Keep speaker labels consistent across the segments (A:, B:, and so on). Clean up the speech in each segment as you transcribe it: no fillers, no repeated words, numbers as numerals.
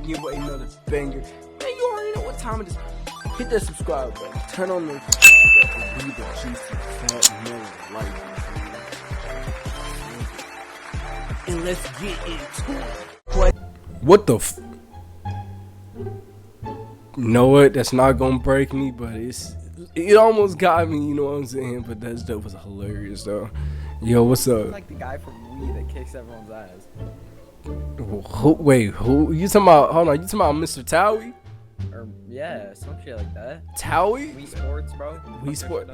A: bringing you another banger. Man, you already know what time it is. Hit that subscribe button. Turn on the be the juicy fat man life. And let's get into it. What the f? Know what? That's not gonna break me, but it almost got me. You know what I'm saying? But that stuff was hilarious though. Yo, what's up?
B: Like the guy from Wii that kicks everyone's ass.
A: Wait, who? You talking about? Hold on, you talking about Mr. Towie?
B: Or yeah, some shit like that.
A: Towie?
B: Wii Sports, bro.
A: Wii Sports.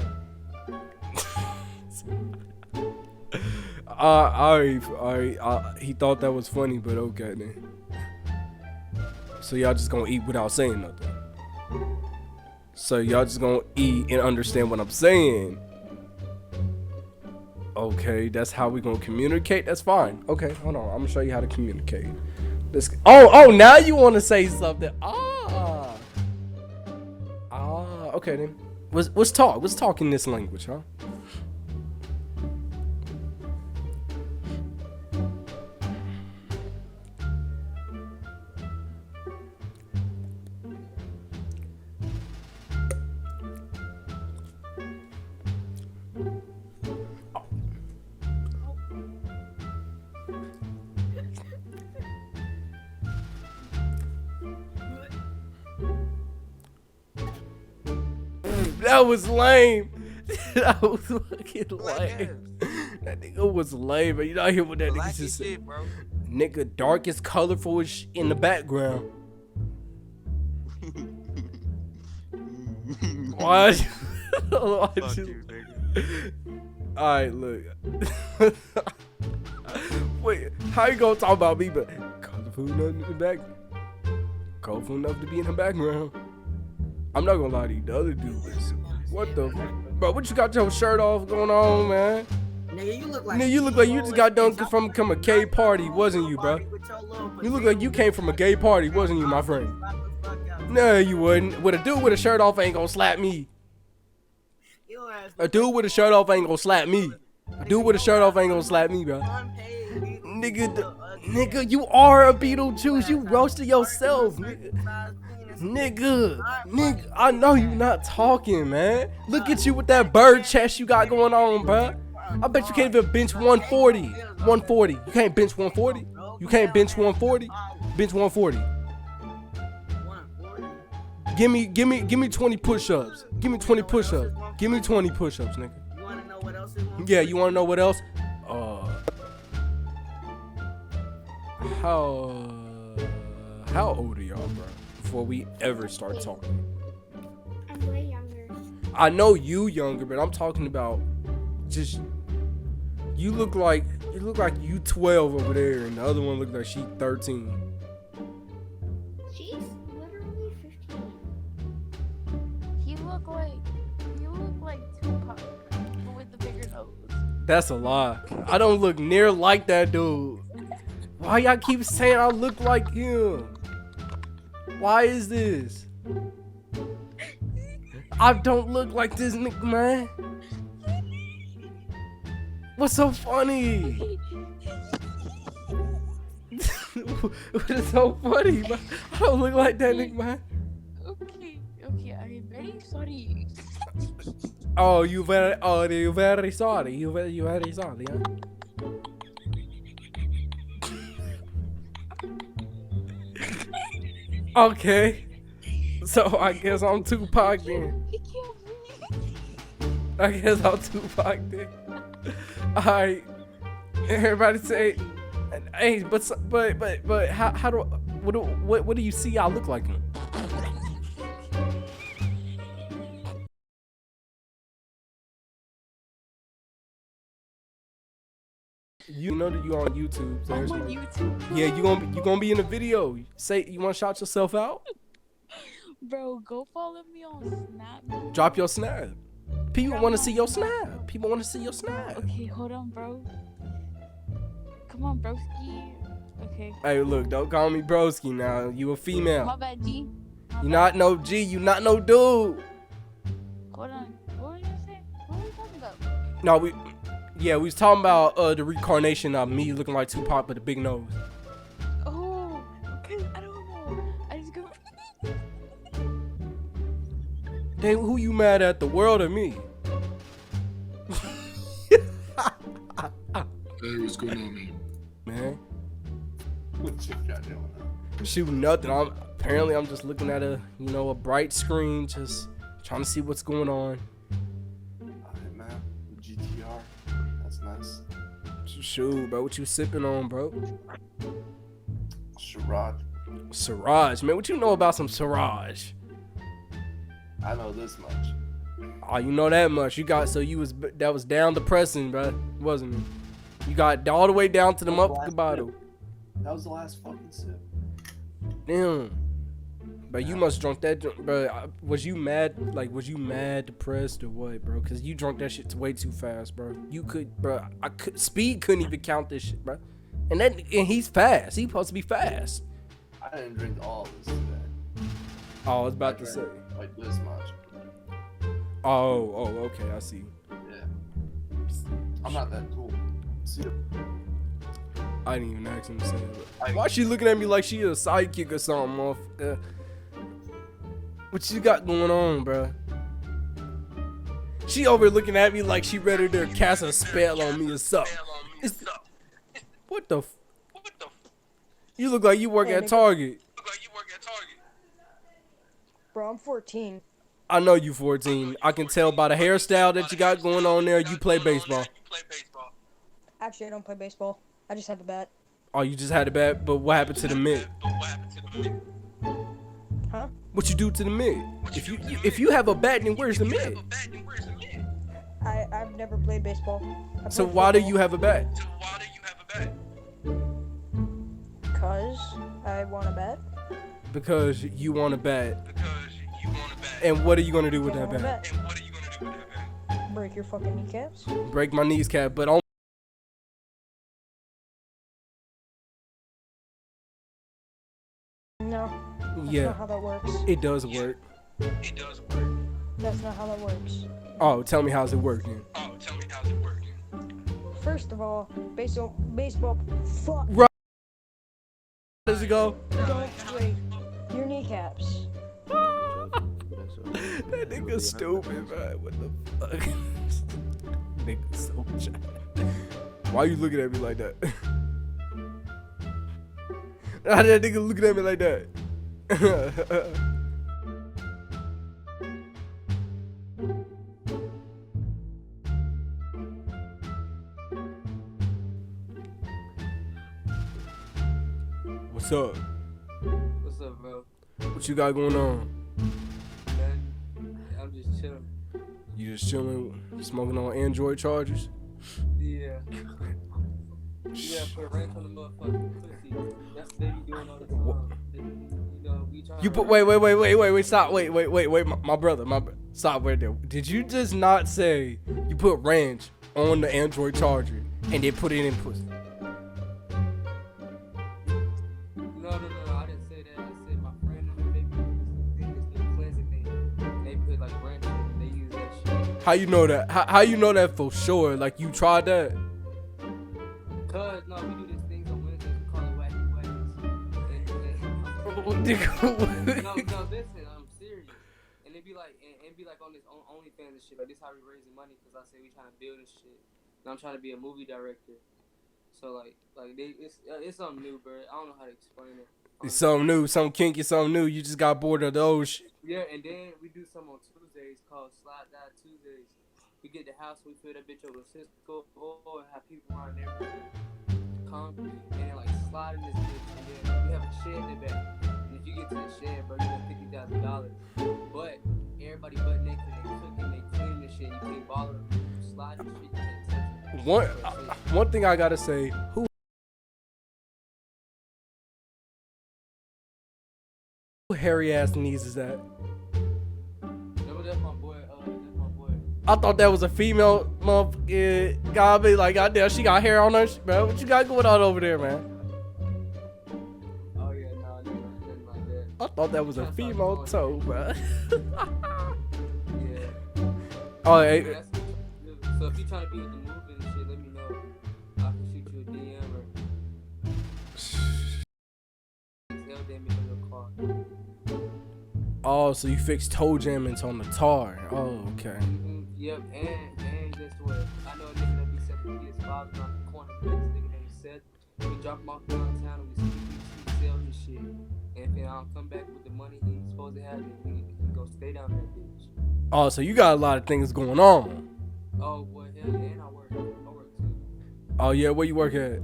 A: He thought that was funny, but okay then. So y'all just gonna eat without saying nothing. So y'all just gonna eat and understand what I'm saying. Okay, that's how we gonna communicate. That's fine. Okay, hold on. I'm gonna show you how to communicate. Oh, now you want to say something? Okay then. Let's talk. Let's talk in this language, huh? That was lame. That was fucking lame. That nigga was lame, but you not hear what that nigga just said, bro. Nigga, darkest, colorful in the background. Why? Fuck you, nigga. Alright, look. Wait, how you gonna talk about me, but colorful enough in the background? Colorful enough to be in the background. I'm not gonna lie to you, the other dude was. What the? Bro, what you got your shirt off going on, man?
C: Nigga,
A: you look like you just got done from a gay party, wasn't you, bro? You look like you came from a gay party, wasn't you, my friend? No, you wouldn't. With a dude with a shirt off ain't gonna slap me. A dude with a shirt off ain't gonna slap me. A dude with a shirt off ain't gonna slap me, bro. Nigga, you are a Beetlejuice. You roasted yourself, nigga. Nigga, I know you not talking, man. Look at you with that bird chest you got going on, bro. I bet you can't even bench 140. 140. You can't bench 140. You can't bench 140. Bench 140. Give me 20 push-ups. Give me 20 push-ups. Give me 20 push-ups, nigga.
C: You wanna know what else?
A: Yeah, you wanna know what else? How old are y'all, bro? Before we ever start talking.
D: I'm way younger.
A: I know you younger, but I'm talking about just you look like you 12 over there, and the other one look like she 13.
D: She's literally 15.
E: You look like Tupac, but with the bigger nose.
A: That's a lie. I don't look near like that dude. Why y'all keep saying I look like him? Why is this? I don't look like this nigga, man. What's so funny? What is so funny, man? I don't look like that nigga, man.
E: Okay, I'm very sorry.
A: You're very sorry. You very sorry, huh? Okay, so I guess I'm Tupac then. I guess I'm Tupac then. Alright, everybody say, hey, but how do what do you see I look like him? You know that you on YouTube. So
E: I'm on YouTube.
A: Yeah, you gonna be in the video. Say you wanna shout yourself out?
E: Bro, go follow me on Snap.
A: Drop your snap. People wanna see your snap. People wanna see your snap.
E: Okay, hold on, bro. Come on, broski. Okay.
A: Hey, look, don't call me broski now. You a female.
E: My bad, G.
A: You not no G. You not no dude.
E: Hold on. What were you saying? What were we talking about?
A: No, we was talking about the reincarnation of me looking like Tupac with a big nose.
E: Oh, because I don't know.
A: Damn, who you mad at, the world or me?
C: Hey, what's going on, man?
A: Man,
C: What you got doing?
A: shoot, nothing. Apparently I'm just looking at a bright screen, just trying to see what's going on.
C: Alright, man. GTR. That's nice.
A: Shoot, bro, what you sipping on, bro?
C: Sherrod.
A: Siraj, man, what you know about some Siraj?
C: I know this much.
A: Oh, you know that much. That was down depressing, bro, wasn't it? You got all the way down to the motherfucking bottle.
C: That was the last fucking sip.
A: Damn. But you must drunk that, bro. Was you mad? Like, was you mad, depressed, or what, bro? Cause you drunk that shit way too fast, bro. You could, bro. Speed couldn't even count this shit, bro. And he's fast. He's supposed to be fast.
C: I didn't drink all of this today.
A: Oh, I was about to say.
C: Like this much.
A: Oh, okay, I see.
C: Yeah. I'm not that cool. See,
A: I didn't even ask him to say that. Why she looking at me like she a sidekick or something, motherfucker? What you got going on, bro? She over looking at me like she ready to cast a spell on me or something. What the? You look like you work at Target.
F: Bro, I'm 14.
A: I know you 14. I can tell by the hairstyle that you got going on there. You play baseball.
F: Actually, I don't play baseball. I just have a bat.
A: Oh, you just had a bat, but what happened to the mitt?
F: Huh?
A: What you do to the mitt? If you have a bat, then where's the mitt?
F: I've never played baseball.
A: So why do you have a bat?
F: Cause I want a bat.
A: Because you want a bat. And what are you gonna do with that bat?
F: Break your fucking kneecaps.
A: Break my kneecap, but on.
F: No. That's
A: Yeah,
F: not how that works.
A: it does work.
F: That's not how that works.
A: Oh, tell me how's it working?
F: First of all, baseball, fuck.
A: Right. How does it go?
F: Don't break your kneecaps.
A: That nigga stupid, man. What the fuck? Nigga so shy. Why you looking at me like that? How that nigga looking at me like that? What's up?
G: What's up, bro?
A: What you got going on?
G: Man, I'm just chilling.
A: You just chilling, smoking on Android chargers?
G: Yeah. Yeah, put a wrench on the motherfucking pussy. That's what they be doing all the time. We trying
A: You
G: to
A: put wait, stop, wait, my brother, stop right there. Did you just not say you put ranch on the Android charger and then put it in pussy?
G: No, I didn't say that. I said my friend and them, they be doing this new cleansing thing. And they put like ranch in it and they use that shit.
A: How you know that? How you know that for sure? Like you tried that?
G: Cause, no, we do these things on Wednesdays. We call it wacky ways. No, listen, I'm serious. And it be like, and be like on this OnlyFans and shit. Like, this how we raising money. Cause I say we trying to build this shit. And I'm trying to be a movie director. So like it's something new, bro. I don't know how to explain it.
A: It's something new, something kinky, something new. You just got bored of those shit.
G: Yeah, and then we do some on Tuesdays called Slide Die Tuesdays. We get the house, we fill that bitch over with Cisco oil and have people around there come and then like slide in this bitch, and then we have a shed in the back. And if you get to the shed, bro, you get $50,000. But everybody but naked, they cooking, they cleaning this shit. You can't bother them. You slide this shit, you can't touch it.
A: One thing I gotta say, who hairy ass knees is that?
G: No, that's my boy.
A: I thought that was a female motherfucker. God be like, goddamn, she got hair on her, bro. What you got going on over there, man?
G: Oh yeah, no, nothing like that.
A: I thought that was a female toe, bro.
G: Yeah.
A: Oh, hey,
G: That's what you do. So if you trying to be in the movie and shit, let me know. I can shoot you a DM or tell them in your car.
A: Oh, so you fix toe jammings on the tar. Oh, okay.
G: Yep, and guess what? I know a nigga that be selling PS5 around the corner. This nigga named Seth. We drop him off downtown and we sell his shit. And if I don't come back with the money he's supposed to have, then he go stay down that bitch.
A: Oh, so you got a lot of things going on.
G: Oh, boy, hell yeah, and I work too.
A: Oh yeah, where you work at?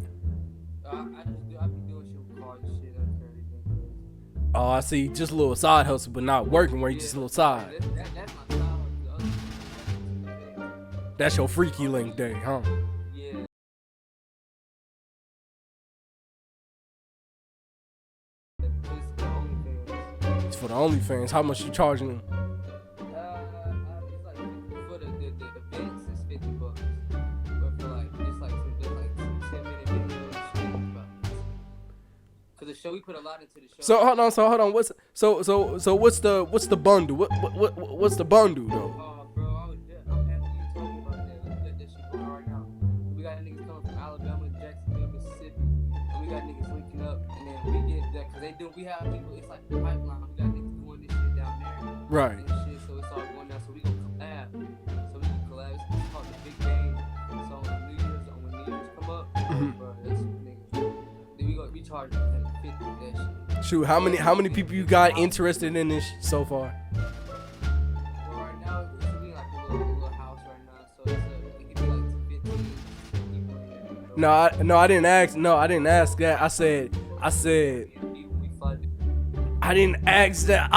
G: I be doing shit with cars and shit. That's crazy.
A: Oh, I see. Just a little side hustle, but not working where you just a little side.
G: That's my style. The other shit,
A: That's your freaky link day, huh?
G: yeah. It's the only thing.
A: It's for the OnlyFans. How much you charging them?
G: It's like for the events, it's $50. But for like just like some 10-minute videos, shit, about. Cause the show, we put a lot into the show.
A: So hold on. What's what's the bundle? What's the bundle though?
G: Oh, bro, I'm happy you told me about that. Let's get that shit going right now. We got niggas coming from Alabama, Jacksonville, Mississippi, and we got niggas linking up, and then we get that, cause we have people. It's like the pipeline. We got niggas doing this shit down there.
A: Right.
G: And shit, so it's all going down. So we gonna collab. It's called the Big Game. So on New Year's come up, bro, that's niggas. Then we charge them 50 for that shit.
A: Shoot, how many people you got interested in this so far?
G: Well, right now it's be like a little house right now, so it could be like 15 people in there.
A: No, I didn't ask. No, I didn't ask that. I said,
G: We flooded.
A: I didn't ask that.